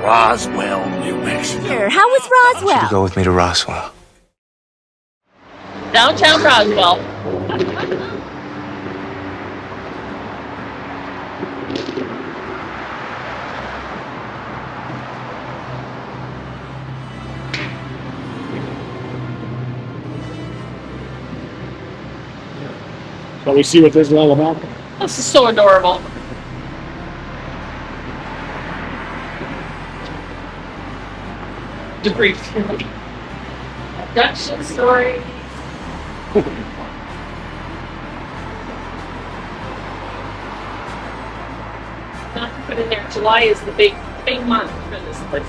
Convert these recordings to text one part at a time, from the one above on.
Roswell, New Mexico. How was Roswell? Go with me to Roswell. Downtown Roswell. Shall we see what this is all about? This is so adorable. Debris. Abduction story. Not to put in there, July is the big month for this place.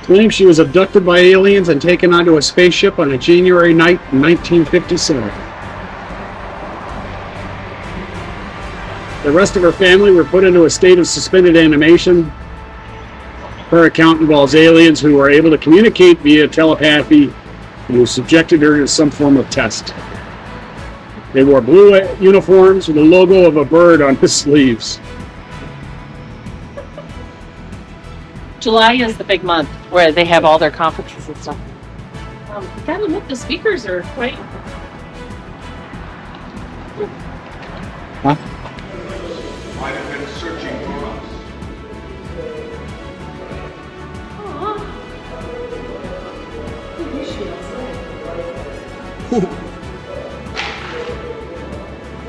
Claims she was abducted by aliens and taken onto a spaceship on a January night in 1957. The rest of her family were put into a state of suspended animation. Her account involves aliens who were able to communicate via telepathy and who subjected her to some form of test. They wore blue uniforms with the logo of a bird on the sleeves. July is the big month where they have all their conferences and stuff. You gotta admit, the speakers are quite. Huh? Might have been searching for us.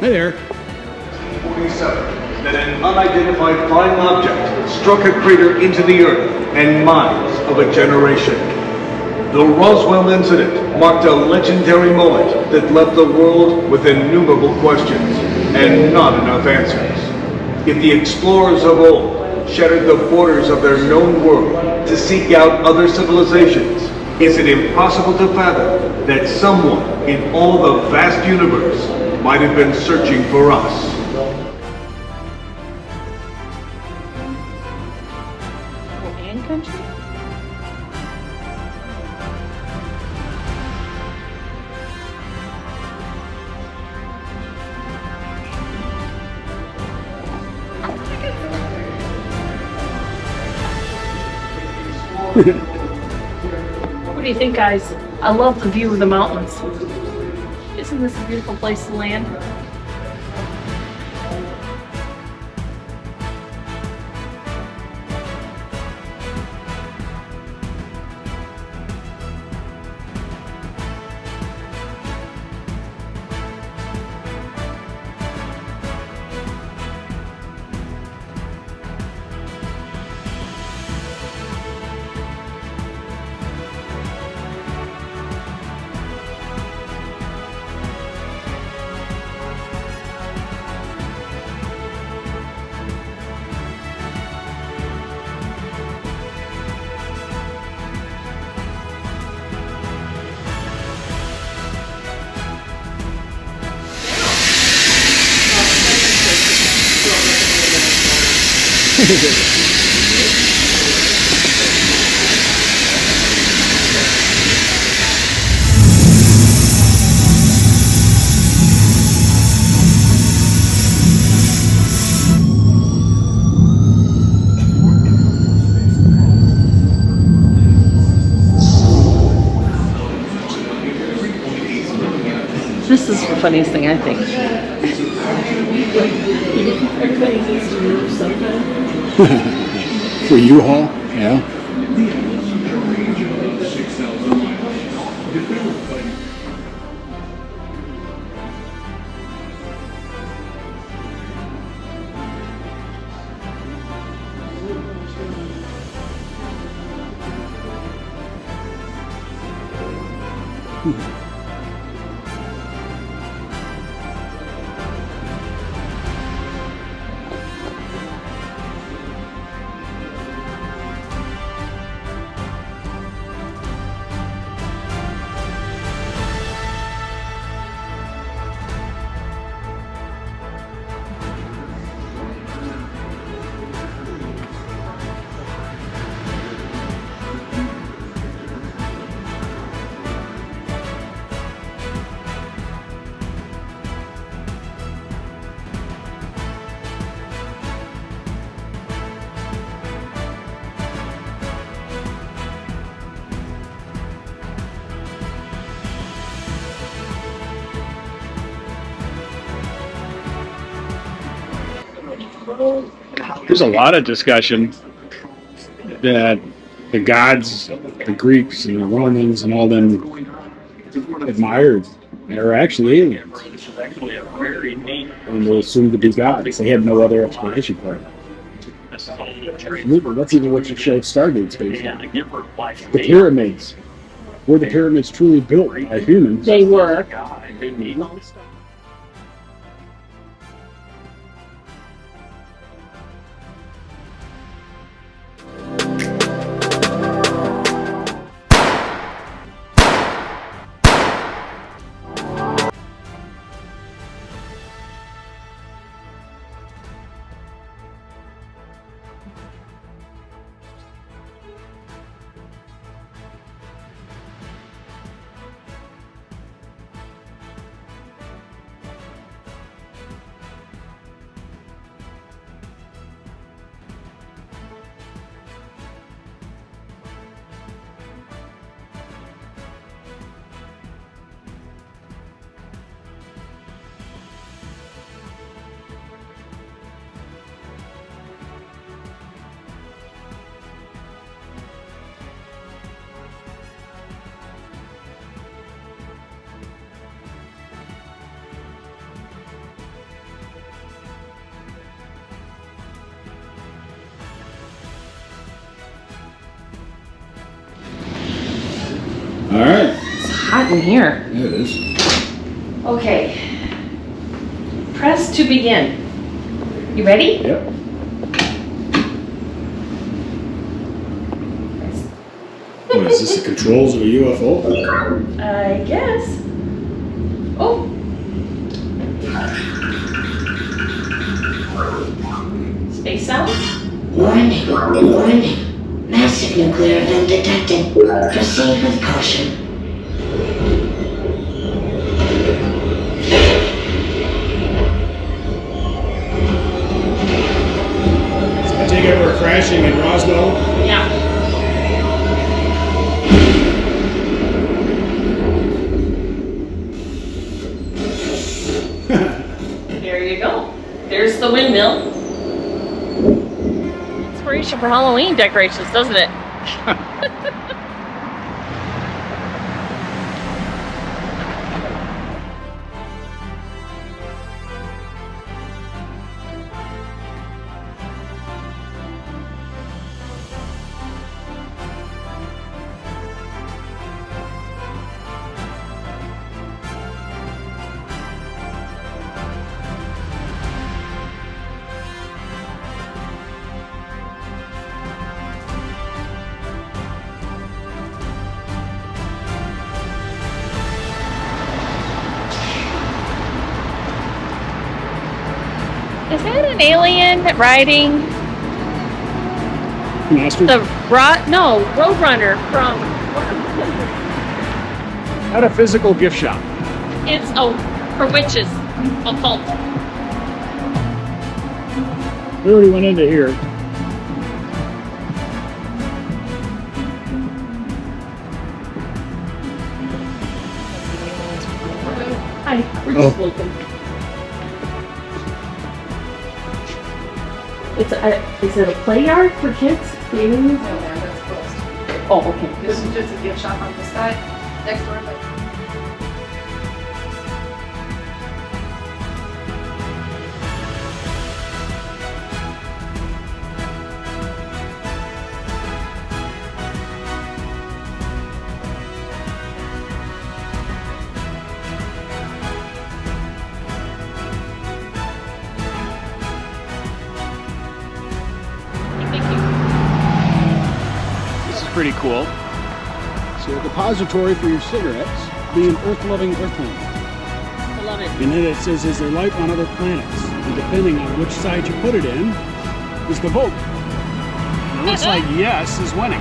Hi there. 47. That an unidentified flying object struck a crater into the earth and minds of a generation. The Roswell incident marked a legendary moment that left the world with innumerable questions and not enough answers. If the explorers of old shattered the borders of their known world to seek out other civilizations, is it impossible to fathom that someone in all the vast universe might have been searching for us? And country? What do you think, guys? I love the view of the mountains. Isn't this a beautiful place to land? This is the funniest thing, I think. Everybody needs to move something. For U-Haul? Yeah. There's a lot of discussion that the gods, the Greeks and the Romans and all them admired are actually aliens. And they're assumed to be gods. They have no other explanation for it. That's even what your show Stargate's based on. The pyramids. Were the pyramids truly built by humans? They were. All right. It's hot in here. Yeah, it is. Okay. Press to begin. You ready? Yep. What is this? The controls of a UFO? I guess. Oh. Space sounds? Warning, warning. Massive nuclear event detected. Proceed with caution. So I take it we're crashing in Roswell? Yeah. There you go. There's the windmill. Inspiration for Halloween decorations, doesn't it? Is that an alien riding Master? the Roadrunner from? At a physical gift shop. It's for witches, occult. We already went into here. Hi, we're just looking. Is it a play yard for kids? Games? No, ma'am, that's closed. Oh, okay. This is just a gift shop on the side, next door. Thank you. This is pretty cool. So a depository for your cigarettes, being earth-loving earthling. I love it. And then it says, is there life on other planets? And depending on which side you put it in, is the vote. And it looks like yes is winning.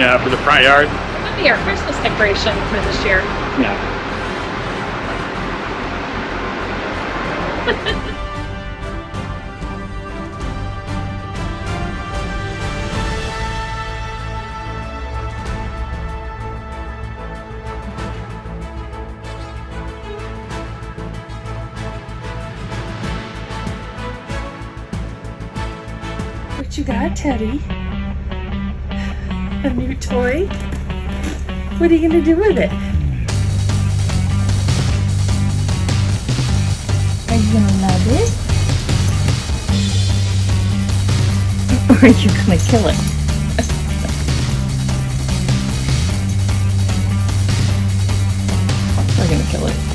Yeah, for the front yard. That'll be our Christmas decoration for this year. Yeah. What you got, Teddy? A new toy? What are you gonna do with it? Are you gonna love it? Or are you gonna kill it? We're gonna kill it.